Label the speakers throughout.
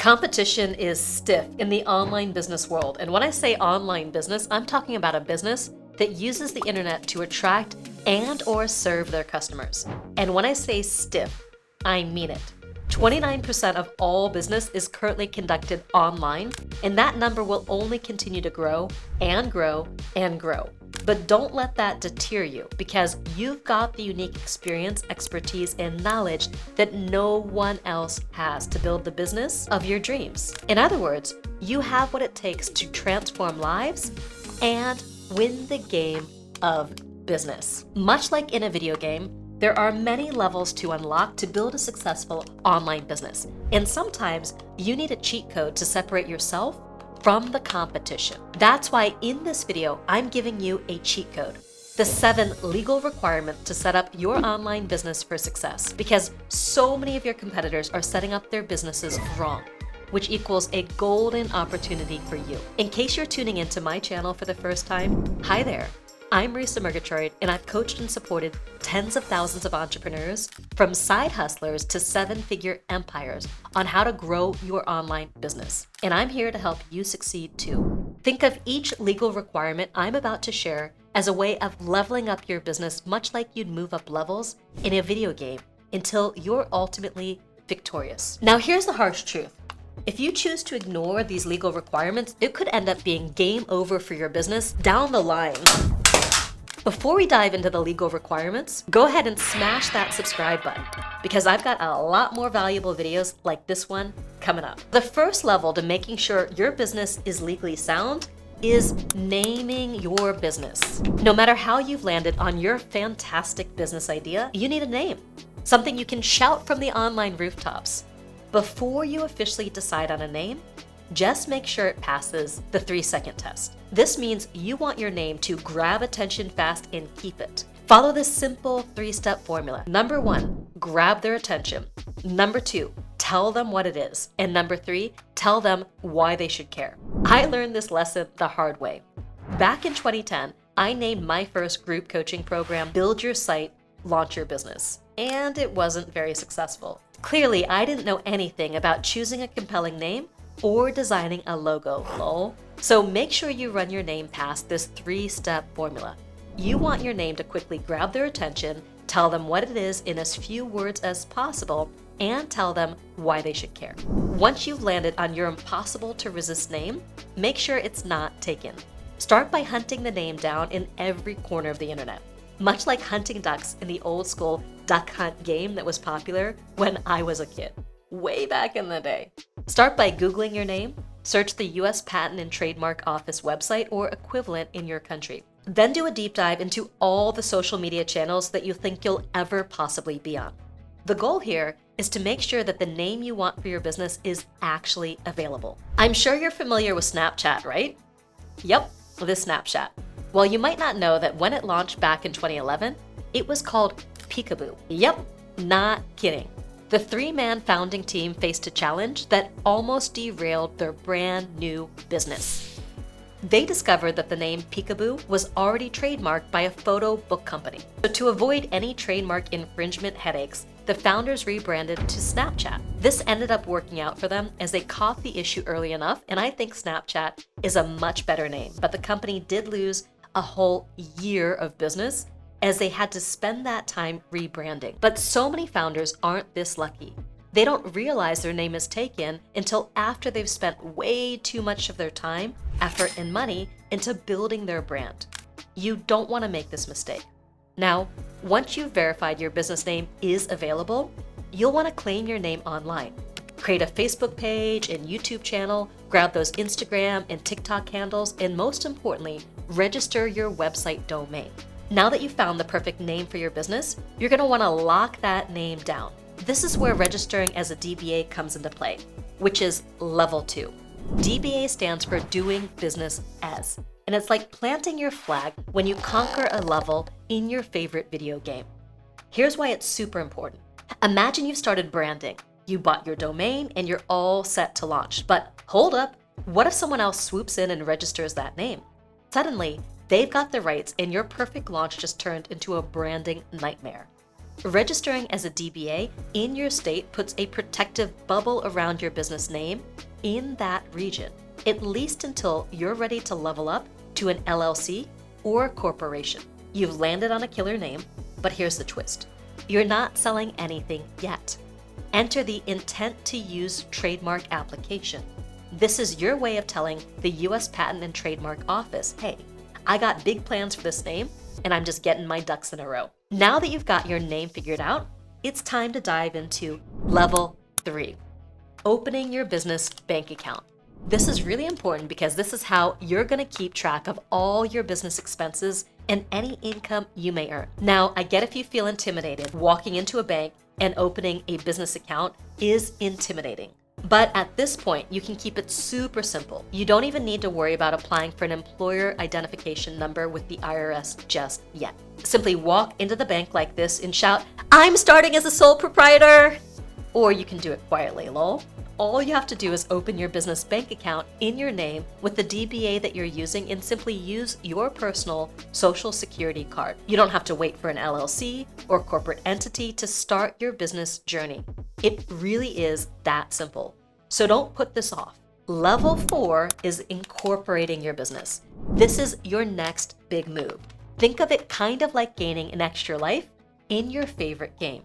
Speaker 1: Competition is stiff in the online business world. And when I say online business, I'm talking about a business that uses the internet to attract and or serve their customers. And when I say stiff, I mean it. 29% of all business is currently conducted online, and that number will only continue to grow and grow and grow. But don't let that deter you, because you've got the unique experience, expertise, and knowledge that no one else has to build the business of your dreams. In other words, you have what it takes to transform lives and win the game of business. Much like in a video game, there are many levels to unlock to build a successful online business. And sometimes you need a cheat code to separate yourself from the competition. That's why in this video, I'm giving you a cheat code. The 7 legal requirements to set up your online business for success. Because so many of your competitors are setting up their businesses wrong, which equals a golden opportunity for you. In case you're tuning into my channel for the first time, hi there. I'm Marisa Murgatroyd, and I've coached and supported tens of thousands of entrepreneurs, from side hustlers to 7-figure empires, on how to grow your online business. And I'm here to help you succeed too. Think of each legal requirement I'm about to share as a way of leveling up your business, much like you'd move up levels in a video game until you're ultimately victorious. Now here's the harsh truth. If you choose to ignore these legal requirements, it could end up being game over for your business down the line. Before we dive into the legal requirements, go ahead and smash that subscribe button, because I've got a lot more valuable videos like this one coming up. The first level to making sure your business is legally sound is naming your business. No matter how you've landed on your fantastic business idea, you need a name, something you can shout from the online rooftops. Before you officially decide on a name, just make sure it passes the 3-second test. This means you want your name to grab attention fast and keep it. Follow this simple 3-step formula. Number 1, grab their attention. Number 2, tell them what it is. And number 3, tell them why they should care. I learned this lesson the hard way. Back in 2010, I named my first group coaching program, Build Your Site, Launch Your Business. And it wasn't very successful. Clearly, I didn't know anything about choosing a compelling name or designing a logo, lol. So make sure you run your name past this 3-step formula. You want your name to quickly grab their attention, tell them what it is in as few words as possible, and tell them why they should care. Once you've landed on your impossible to resist name, make sure it's not taken. Start by hunting the name down in every corner of the internet. Much like hunting ducks in the old school duck hunt game that was popular when I was a kid, way back in the day. Start by Googling your name, search the US Patent and Trademark Office website or equivalent in your country. Then do a deep dive into all the social media channels that you think you'll ever possibly be on. The goal here is to make sure that the name you want for your business is actually available. I'm sure you're familiar with Snapchat, right? Yep, this Snapchat. Well, you might not know that when it launched back in 2011, it was called Peekaboo. Yep, not kidding. The 3-man founding team faced a challenge that almost derailed their brand new business. They discovered that the name Peekaboo was already trademarked by a photo book company. So to avoid any trademark infringement headaches, the founders rebranded to Snapchat. This ended up working out for them as they caught the issue early enough, and I think Snapchat is a much better name. But the company did lose a whole year of business as they had to spend that time rebranding. But so many founders aren't this lucky. They don't realize their name is taken until after they've spent way too much of their time, effort, and money into building their brand. You don't want to make this mistake. Now, once you've verified your business name is available, you'll want to claim your name online. Create a Facebook page and YouTube channel, grab those Instagram and TikTok handles, and most importantly, register your website domain. Now that you've found the perfect name for your business, you're going to want to lock that name down. This is where registering as a DBA comes into play, which is level 2. DBA stands for Doing Business As, and it's like planting your flag when you conquer a level in your favorite video game. Here's why it's super important. Imagine you've started branding. You bought your domain and you're all set to launch. But hold up, what if someone else swoops in and registers that name? Suddenly, they've got the rights and your perfect launch just turned into a branding nightmare. Registering as a DBA in your state puts a protective bubble around your business name in that region, at least until you're ready to level up to an LLC or a corporation. You've landed on a killer name, but here's the twist. You're not selling anything yet. Enter the intent to use trademark application. This is your way of telling the US Patent and Trademark Office, hey, I got big plans for this name, and I'm just getting my ducks in a row. Now that you've got your name figured out, it's time to dive into level 3, opening your business bank account. This is really important because this is how you're going to keep track of all your business expenses and any income you may earn. Now, I get if you feel intimidated. Walking into a bank and opening a business account is intimidating. But at this point, you can keep it super simple. You don't even need to worry about applying for an employer identification number with the IRS just yet. Simply walk into the bank like this and shout, "I'm starting as a sole proprietor!" Or you can do it quietly, lol. All you have to do is open your business bank account in your name with the DBA that you're using and simply use your personal social security card. You don't have to wait for an LLC or corporate entity to start your business journey. It really is that simple. So don't put this off. Level 4 is incorporating your business. This is your next big move. Think of it kind of like gaining an extra life in your favorite game.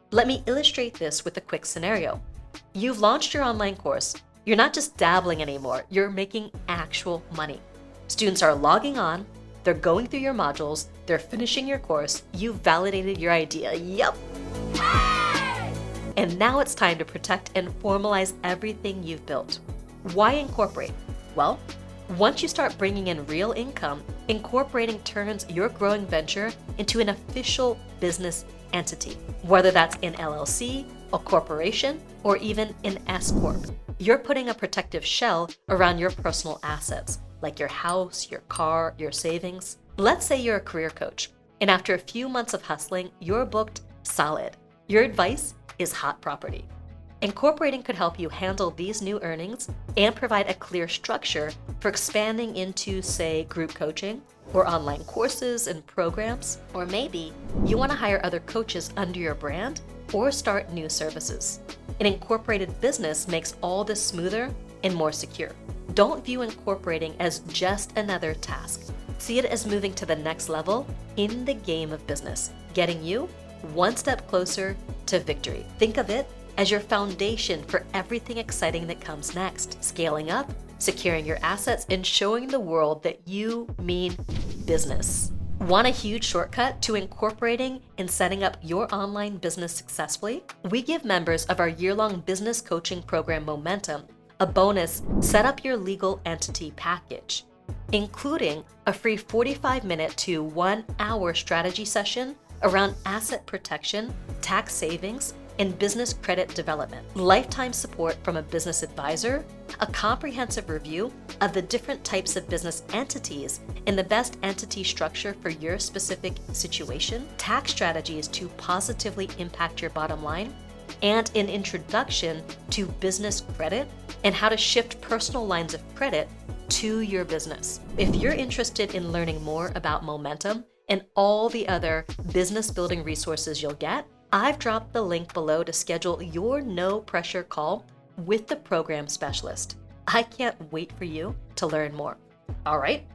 Speaker 1: Let me illustrate this with a quick scenario. You've launched your online course. You're not just dabbling anymore, you're making actual money. Students are logging on, they're going through your modules, they're finishing your course, you've validated your idea. Yup! And now it's time to protect and formalize everything you've built. Why incorporate? Well, once you start bringing in real income, incorporating turns your growing venture into an official business entity, whether that's an LLC, a corporation, or even an S-Corp. You're putting a protective shell around your personal assets, like your house, your car, your savings. Let's say you're a career coach, and after a few months of hustling, you're booked solid. Your advice is hot property. Incorporating could help you handle these new earnings and provide a clear structure for expanding into, say, group coaching or online courses and programs. Or maybe you want to hire other coaches under your brand or start new services. An incorporated business makes all this smoother and more secure. Don't view incorporating as just another task. See it as moving to the next level in the game of business, getting you one step closer to victory. Think of it as your foundation for everything exciting that comes next. Scaling up, securing your assets, and showing the world that you mean business. Want a huge shortcut to incorporating and setting up your online business successfully? We give members of our year-long business coaching program Momentum a bonus Set Up Your Legal Entity package, including a free 45-minute to 1-hour strategy session around asset protection, tax savings, and business credit development, lifetime support from a business advisor, a comprehensive review of the different types of business entities and the best entity structure for your specific situation, tax strategies to positively impact your bottom line, and an introduction to business credit and how to shift personal lines of credit to your business. If you're interested in learning more about Momentum and all the other business building resources you'll get, I've dropped the link below to schedule your no-pressure call with the program specialist. I can't wait for you to learn more. All right,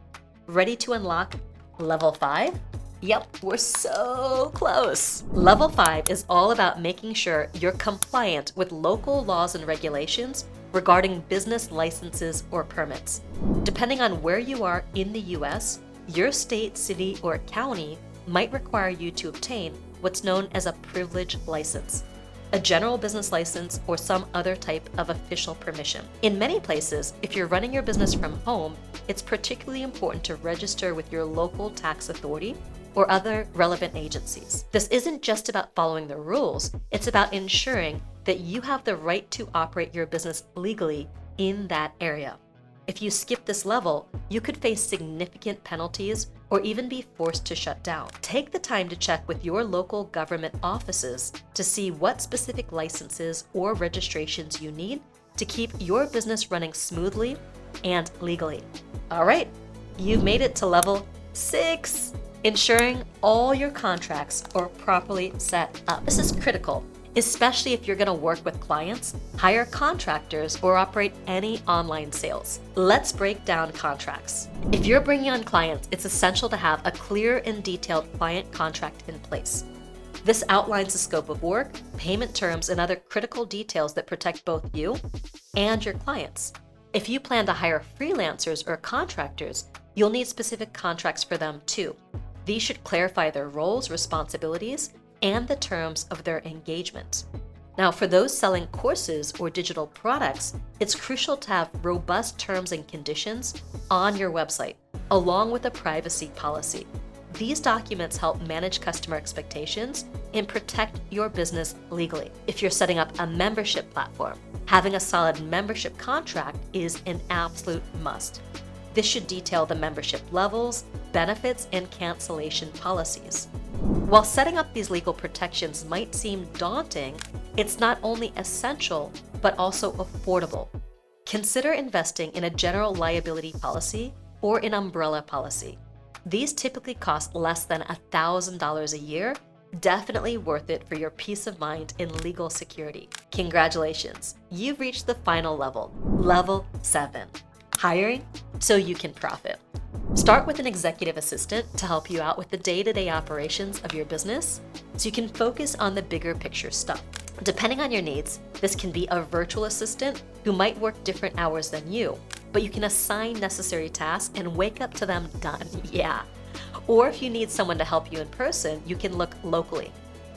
Speaker 1: ready to unlock level 5? Yep, we're so close. Level 5 is all about making sure you're compliant with local laws and regulations regarding business licenses or permits. Depending on where you are in the US, your state, city, or county might require you to obtain what's known as a privilege license, a general business license, or some other type of official permission. In many places, if you're running your business from home, it's particularly important to register with your local tax authority or other relevant agencies. This isn't just about following the rules, it's about ensuring that you have the right to operate your business legally in that area. If you skip this level, you could face significant penalties or even be forced to shut down. Take the time to check with your local government offices to see what specific licenses or registrations you need to keep your business running smoothly and legally. All right, you've made it to level 6. ensuring all your contracts are properly set up. This is critical, especially if you're going to work with clients, hire contractors, or operate any online sales. Let's break down contracts. If you're bringing on clients, it's essential to have a clear and detailed client contract in place. This outlines the scope of work, payment terms, and other critical details that protect both you and your clients. If you plan to hire freelancers or contractors, you'll need specific contracts for them too. These should clarify their roles, responsibilities, and the terms of their engagement. Now, for those selling courses or digital products, it's crucial to have robust terms and conditions on your website, along with a privacy policy. These documents help manage customer expectations and protect your business legally. If you're setting up a membership platform, having a solid membership contract is an absolute must. This should detail the membership levels, benefits, and cancellation policies. While setting up these legal protections might seem daunting, it's not only essential, but also affordable. Consider investing in a general liability policy or an umbrella policy. These typically cost less than $1,000 a year, definitely worth it for your peace of mind and legal security. Congratulations, you've reached the final level, level 7. Hiring so you can profit. Start with an executive assistant to help you out with the day-to-day operations of your business so you can focus on the bigger picture stuff. Depending on your needs, this can be a virtual assistant who might work different hours than you, but you can assign necessary tasks and wake up to them done, yeah. Or if you need someone to help you in person, you can look locally.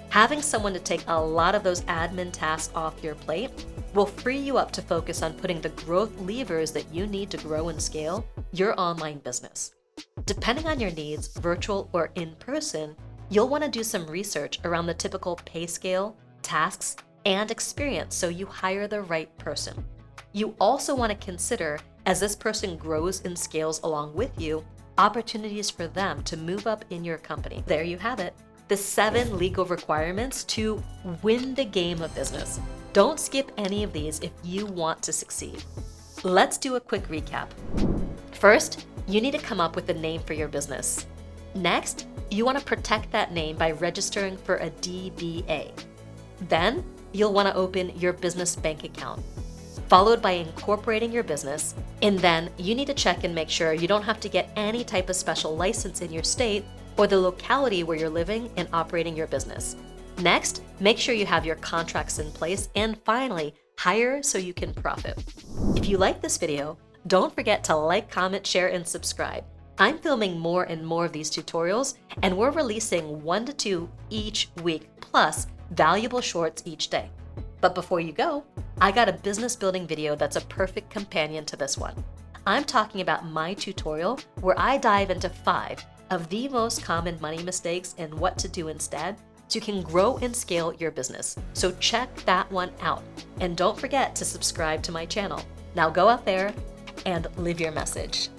Speaker 1: Having someone to take a lot of those admin tasks off your plate will free you up to focus on putting the growth levers that you need to grow and scale your online business. Depending on your needs, virtual or in person, you'll want to do some research around the typical pay scale, tasks, and experience so you hire the right person. You also want to consider, as this person grows and scales along with you, opportunities for them to move up in your company. There you have it, the 7 legal requirements to win the game of business. Don't skip any of these if you want to succeed. Let's do a quick recap. First, you need to come up with a name for your business. Next, you want to protect that name by registering for a DBA. Then, you'll want to open your business bank account, followed by incorporating your business, and then you need to check and make sure you don't have to get any type of special license in your state or the locality where you're living and operating your business. Next, make sure you have your contracts in place, and finally, hire so you can profit. If you like this video, don't forget to like, comment, share, and subscribe. I'm filming more and more of these tutorials, and we're releasing 1 to 2 each week, plus valuable shorts each day. But before you go, I got a business building video that's a perfect companion to this one. I'm talking about my tutorial where I dive into 5 of the most common money mistakes and what to do instead so you can grow and scale your business. So check that one out. And don't forget to subscribe to my channel. Now go out there and live your message.